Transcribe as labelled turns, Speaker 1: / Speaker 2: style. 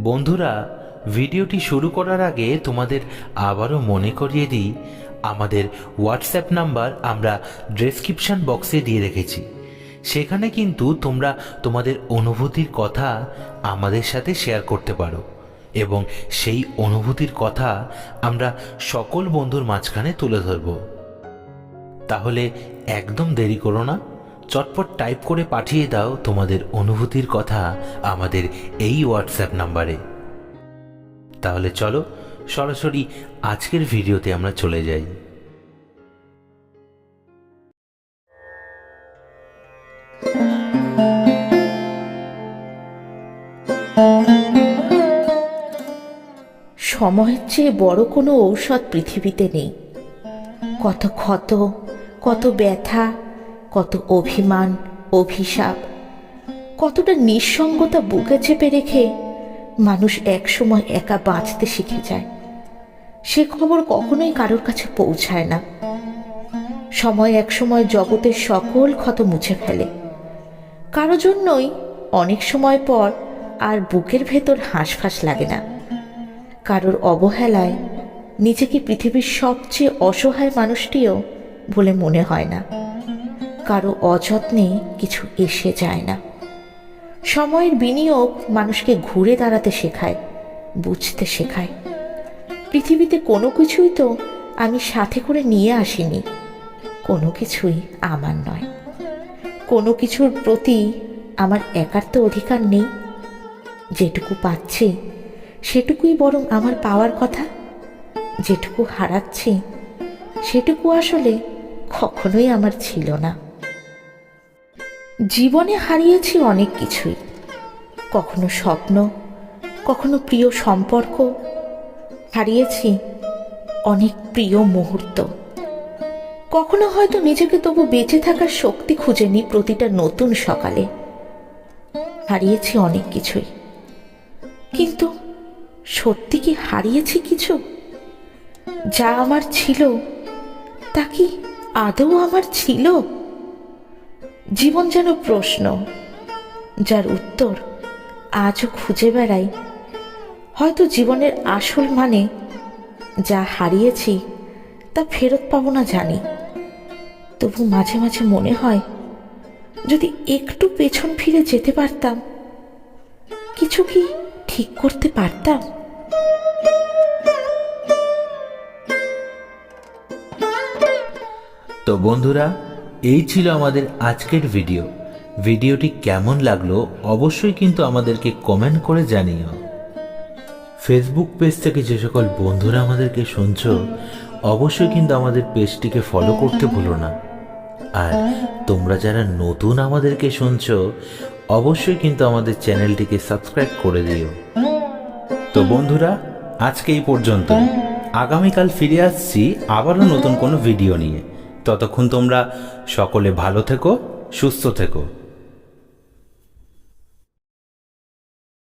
Speaker 1: বন্ধুরা, ভিডিওটি শুরু করার আগে তোমাদের আবারও মনে করিয়ে দিই, আমাদের হোয়াটসঅ্যাপ নাম্বার আমরা ডেসক্রিপশন বক্সে দিয়ে রেখেছি। সেখানে কিন্তু তোমরা তোমাদের অনুভূতির কথা আমাদের সাথে শেয়ার করতে পারো এবং সেই অনুভূতির কথা আমরা সকল বন্ধুর মাঝখানে তুলে ধরব। তাহলে একদম দেরি করো না, চটপট টাইপ করে পাঠিয়ে দাও তোমাদের অনুভূতির কথা আমাদের এই হোয়াটসঅ্যাপ নাম্বারে। তাহলে চলো সরাসরি আজকের ভিডিওতে আমরা চলে যাই।
Speaker 2: সময়ের চেয়ে বড় কোনো ঔষধ পৃথিবীতে নেই। কত ক্ষত, কত ব্যথা, কত অভিমান, অভিশাপ, কতটা নিঃসঙ্গতা বুকে চেপে রেখে মানুষ একসময় একা বাঁচতে শিখে যায়। সে খবর কখনোই কারোর কাছে পৌঁছায় না। সময় একসময় জগতের সকল ক্ষত মুছে ফেলে। কারো জন্যই অনেক সময় পর আর বুকের ভেতর হাঁসফাঁস লাগে না। কারোর অবহেলায় নিজেকে পৃথিবীর সবচেয়ে অসহায় মানুষটিও বলে মনে হয় না। কারো অযত্নে কিছু এসে যায় না। সময়ের বিনিয়োগ মানুষকে ঘুরে দাঁড়াতে শেখায়, বুঝতে শেখায়। পৃথিবীতে কোনো কিছুই তো আমি সাথে করে নিয়ে আসিনি, কোনো কিছুই আমার নয়। কোনো কিছুর প্রতি আমার একার তো অধিকার নেই। যেটুকু পাচ্ছি সেটুকুই বরং আমার পাওয়ার কথা। যেটুকু হারাচ্ছি সেটুকু আসলে কখনোই আমার ছিল না। জীবনে হারিয়েছি অনেক কিছুই, কখনো স্বপ্ন, কখনো প্রিয় সম্পর্ক, হারিয়েছি অনেক প্রিয় মুহূর্ত। কখনো হয়তো নিজেকে তবু বেঁচে থাকার শক্তি খুঁজে নিই প্রতিটা নতুন সকালে। হারিয়েছি অনেক কিছুই, কিন্তু সত্যি কি হারিয়েছি কিছু? যা আমার ছিল তা কি আদৌ আমার ছিল? জীবন যেন প্রশ্ন, যার উত্তর আজও খুঁজে বেড়াই। হয়তো জীবনের আসল মানে যা হারিয়েছি তা ফেরত পাবো না জানি, তবু মাঝে মাঝে মনে হয় যদি একটু পেছন ফিরে যেতে পারতাম, কিছু কি ঠিক করতে পারতাম।
Speaker 1: তো বন্ধুরা, এই ছিল আমাদের আজকের ভিডিওটি কেমন লাগলো অবশ্যই কিন্তু আমাদেরকে কমেন্ট করে জানিও। ফেসবুক পেজ থেকে যে সকল বন্ধুরা আমাদেরকে শুনছো, অবশ্যই কিন্তু আমাদের পেজটিকে ফলো করতে ভুলো না। আর তোমরা যারা নতুন আমাদেরকে শুনছো, অবশ্যই কিন্তু আমাদের চ্যানেলটিকে সাবস্ক্রাইব করে দিও। তো বন্ধুরা, আজকে এই পর্যন্ত। আগামীকাল ফিরে আসছি আবারও নতুন কোনো ভিডিও নিয়ে। ততক্ষণ তোমরা সকলে ভালো থেকো, সুস্থ থেকো।